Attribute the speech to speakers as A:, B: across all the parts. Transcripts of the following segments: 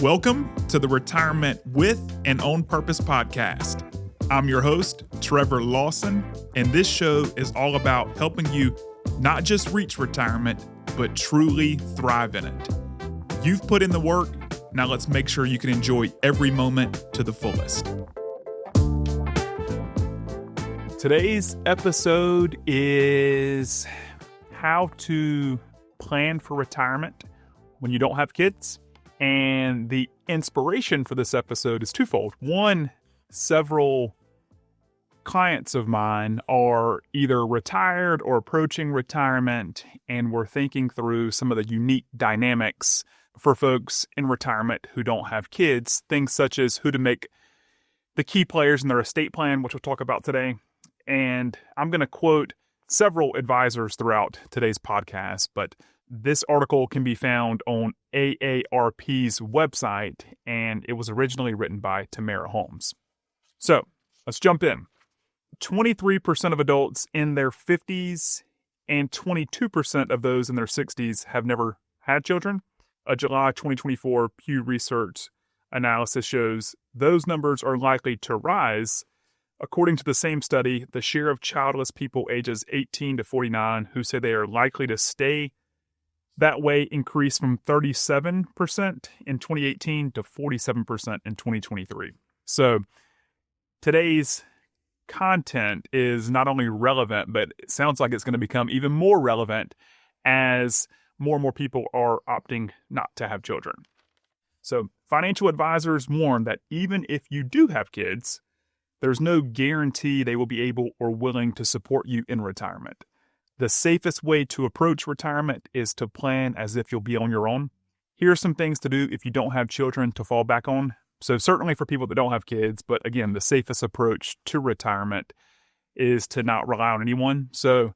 A: Welcome to the Retirement with and On Purpose podcast. I'm your host, Trevor Lawson, and this show is all about helping you not just reach retirement, but truly thrive in it. You've put in the work, now let's make sure you can enjoy every moment to the fullest. Today's episode is how to plan for retirement when you don't have kids. And the inspiration for this episode is twofold. One, several clients of mine are either retired or approaching retirement, and we're thinking through some of the unique dynamics for folks in retirement who don't have kids, things such as who to make the key players in their estate plan, which we'll talk about today. And I'm going to quote several advisors throughout today's podcast, but this article can be found on AARP's website, and it was originally written by Tamara Holmes. So let's jump in. 23% of adults in their 50s and 22% of those in their 60s have never had children. A July 2024 Pew Research analysis shows those numbers are likely to rise. According to the same study, the share of childless people ages 18 to 49 who say they are likely to stay that way increased from 37% in 2018 to 47% in 2023. So today's content is not only relevant, but it sounds like it's going to become even more relevant as more and more people are opting not to have children. So financial advisors warn that even if you do have kids, there's no guarantee they will be able or willing to support you in retirement. The safest way to approach retirement is to plan as if you'll be on your own. Here are some things to do if you don't have children to fall back on. So certainly for people that don't have kids, but again, the safest approach to retirement is to not rely on anyone. So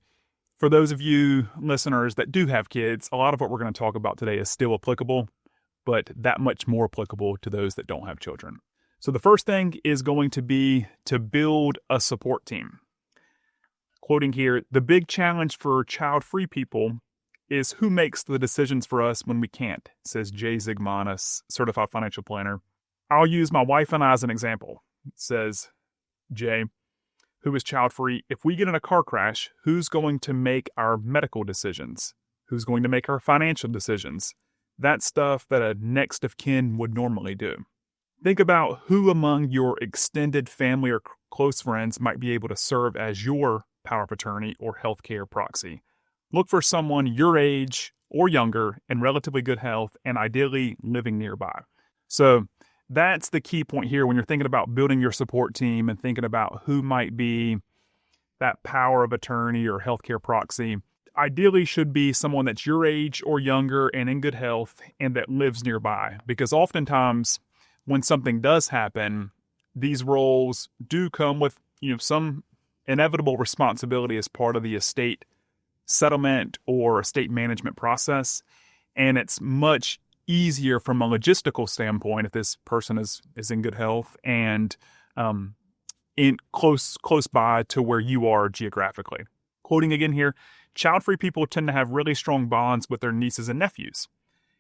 A: for those of you listeners that do have kids, a lot of what we're going to talk about today is still applicable, but that much more applicable to those that don't have children. So the first thing is going to be to build a support team. Quoting here, the big challenge for child-free people is who makes the decisions for us when we can't, says Jay Zigmanis, certified financial planner. I'll use my wife and I as an example, says Jay, who is child-free. If we get in a car crash, who's going to make our medical decisions? Who's going to make our financial decisions? That's stuff that a next of kin would normally do. Think about who among your extended family or close friends might be able to serve as your power of attorney or healthcare proxy. Look for someone your age or younger in relatively good health and ideally living nearby. So that's the key point here when you're thinking about building your support team and thinking about who might be that power of attorney or healthcare proxy. Ideally should be someone that's your age or younger and in good health and that lives nearby, because oftentimes when something does happen, these roles do come with, some inevitable responsibility as part of the estate settlement or estate management process. And it's much easier from a logistical standpoint if this person is in good health and in close by to where you are geographically. Quoting again here, child-free people tend to have really strong bonds with their nieces and nephews.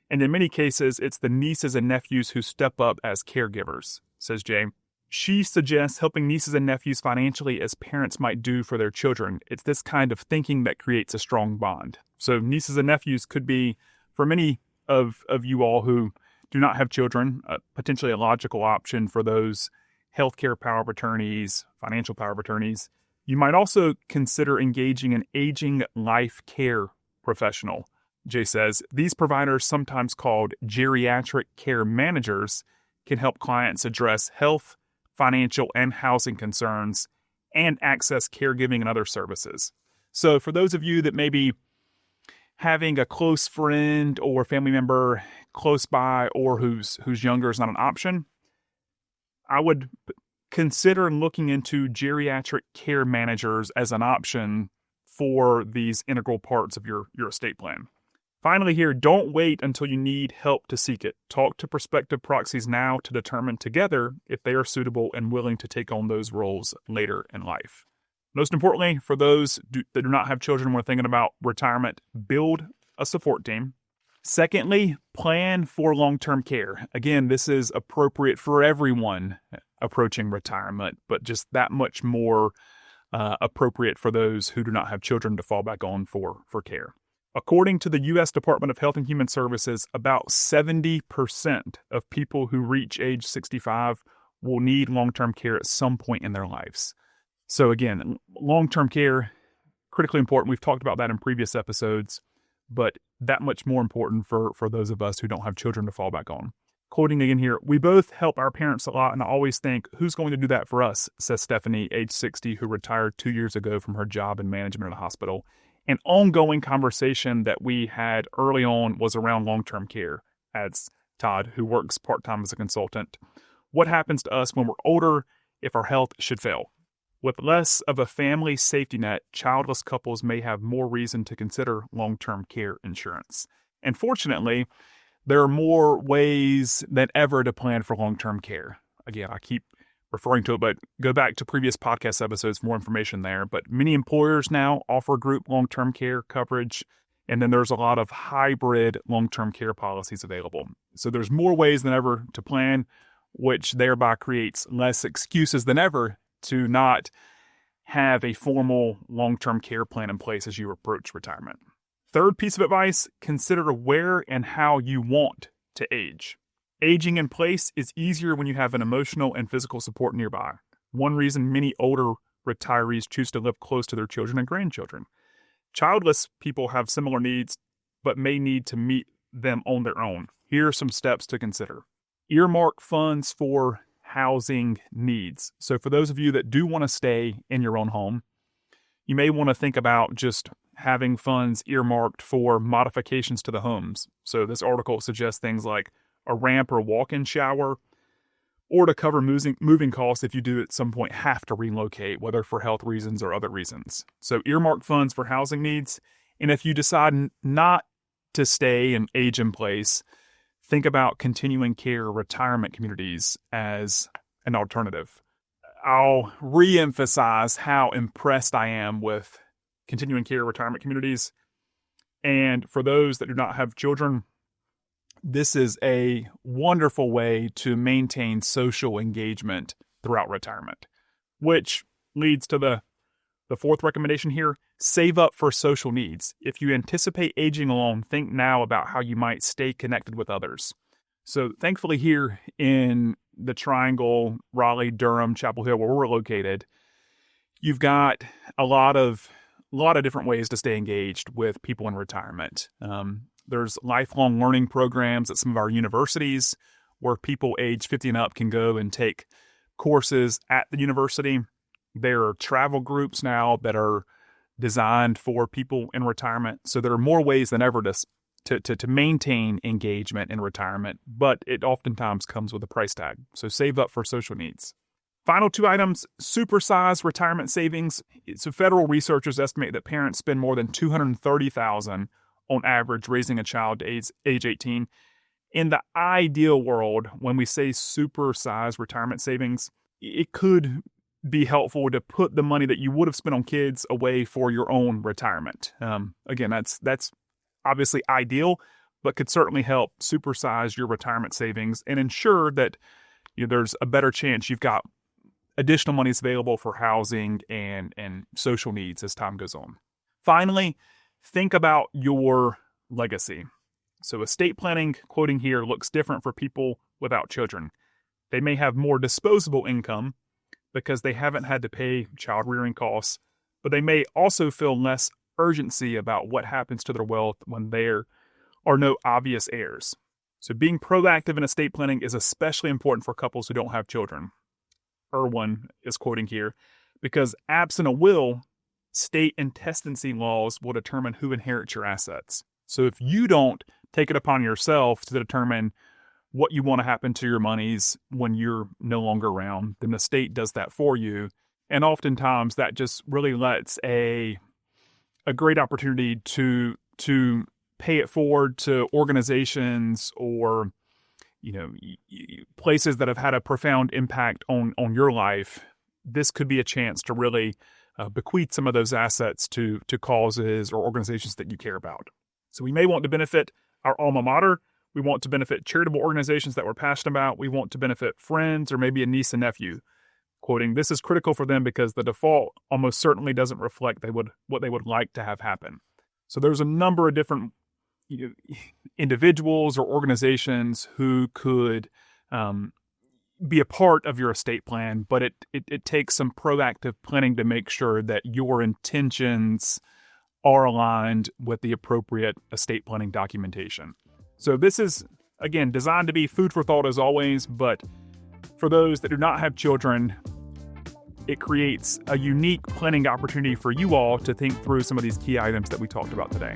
A: And in many cases, it's the nieces and nephews who step up as caregivers, says Jay. She suggests helping nieces and nephews financially as parents might do for their children. It's this kind of thinking that creates a strong bond. So nieces and nephews could be, for many of you all who do not have children, potentially a logical option for those healthcare power of attorneys, financial power of attorneys. You might also consider engaging an aging life care professional. Jay says, these providers, sometimes called geriatric care managers, can help clients address health, financial, and housing concerns and access caregiving and other services. So for those of you that may be having a close friend or family member close by or who's younger is not an option, I would consider looking into geriatric care managers as an option for these integral parts of your estate plan. Finally here, don't wait until you need help to seek it. Talk to prospective proxies now to determine together if they are suitable and willing to take on those roles later in life. Most importantly, for those that do not have children, we're thinking about retirement, build a support team. Secondly, plan for long-term care. Again, this is appropriate for everyone approaching retirement, but just that much more appropriate for those who do not have children to fall back on for care. According to the U.S. Department of Health and Human Services, about 70% of people who reach age 65 will need long-term care at some point in their lives. So again, long-term care, critically important. We've talked about that in previous episodes, but that much more important for those of us who don't have children to fall back on. Quoting again here, "We both help our parents a lot, and I always think, who's going to do that for us?" says Stephanie, age 60, who retired 2 years ago from her job in management at a hospital. An ongoing conversation that we had early on was around long-term care, adds Todd, who works part-time as a consultant. What happens to us when we're older if our health should fail? With less of a family safety net, childless couples may have more reason to consider long-term care insurance. And fortunately, there are more ways than ever to plan for long-term care. Again, I keep referring to it, but go back to previous podcast episodes for more information there. But many employers now offer group long-term care coverage, and then there's a lot of hybrid long-term care policies available. So there's more ways than ever to plan, which thereby creates less excuses than ever to not have a formal long-term care plan in place as you approach retirement. Third piece of advice, consider where and how you want to age. Aging in place is easier when you have an emotional and physical support nearby. One reason many older retirees choose to live close to their children and grandchildren. Childless people have similar needs, but may need to meet them on their own. Here are some steps to consider. Earmark funds for housing needs. So for those of you that do want to stay in your own home, you may want to think about just having funds earmarked for modifications to the homes. So this article suggests things like a ramp or walk-in shower, or to cover moving costs if you do at some point have to relocate, whether for health reasons or other reasons. So earmark funds for housing needs. And if you decide not to stay and age in place, think about continuing care retirement communities as an alternative. I'll re-emphasize how impressed I am with continuing care retirement communities. And for those that do not have children, this is a wonderful way to maintain social engagement throughout retirement, which leads to the fourth recommendation here: save up for social needs. If you anticipate aging alone, think now about how you might stay connected with others. So thankfully here in the Triangle, Raleigh, Durham, Chapel Hill, where we're located, you've got a lot of different ways to stay engaged with people in retirement. There's lifelong learning programs at some of our universities where people age 50 and up can go and take courses at the university. There are travel groups now that are designed for people in retirement. So there are more ways than ever to maintain engagement in retirement, but it oftentimes comes with a price tag. So save up for social needs. Final two items, supersize retirement savings. So federal researchers estimate that parents spend more than $230,000 on average raising a child to age 18. In the ideal world, when we say supersize retirement savings, it could be helpful to put the money that you would have spent on kids away for your own retirement. Again, that's obviously ideal, but could certainly help supersize your retirement savings and ensure that there's a better chance you've got additional monies available for housing and social needs as time goes on. Finally, think about your legacy. So estate planning, quoting here, looks different for people without children. They may have more disposable income because they haven't had to pay child rearing costs, but they may also feel less urgency about what happens to their wealth when there are no obvious heirs. So being proactive in estate planning is especially important for couples who don't have children. Irwin is quoting here, because absent a will, state intestacy laws will determine who inherits your assets. So if you don't take it upon yourself to determine what you want to happen to your monies when you're no longer around, then the state does that for you. And oftentimes that just really lets a great opportunity to pay it forward to organizations or places that have had a profound impact on your life. This could be a chance to really bequeath some of those assets to causes or organizations that you care about. So we may want to benefit our alma mater. We want to benefit charitable organizations that we're passionate about. We want to benefit friends or maybe a niece and nephew. Quoting, this is critical for them because the default almost certainly doesn't reflect what they would like to have happen. So there's a number of different individuals or organizations who could be a part of your estate plan, but it takes some proactive planning to make sure that your intentions are aligned with the appropriate estate planning documentation. So this is, again, designed to be food for thought as always, but for those that do not have children, it creates a unique planning opportunity for you all to think through some of these key items that we talked about today.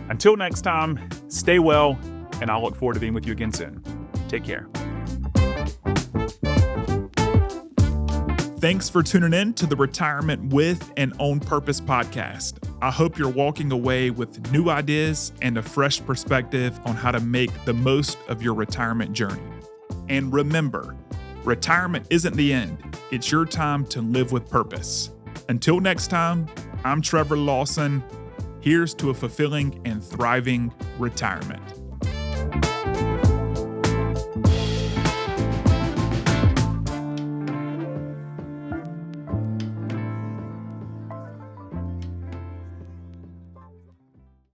A: Until next time, stay well, and I'll look forward to being with you again soon. Take care. Thanks for tuning in to the Retirement with and On Purpose podcast. I hope you're walking away with new ideas and a fresh perspective on how to make the most of your retirement journey. And remember, retirement isn't the end. It's your time to live with purpose. Until next time, I'm Trevor Lawson. Here's to a fulfilling and thriving retirement.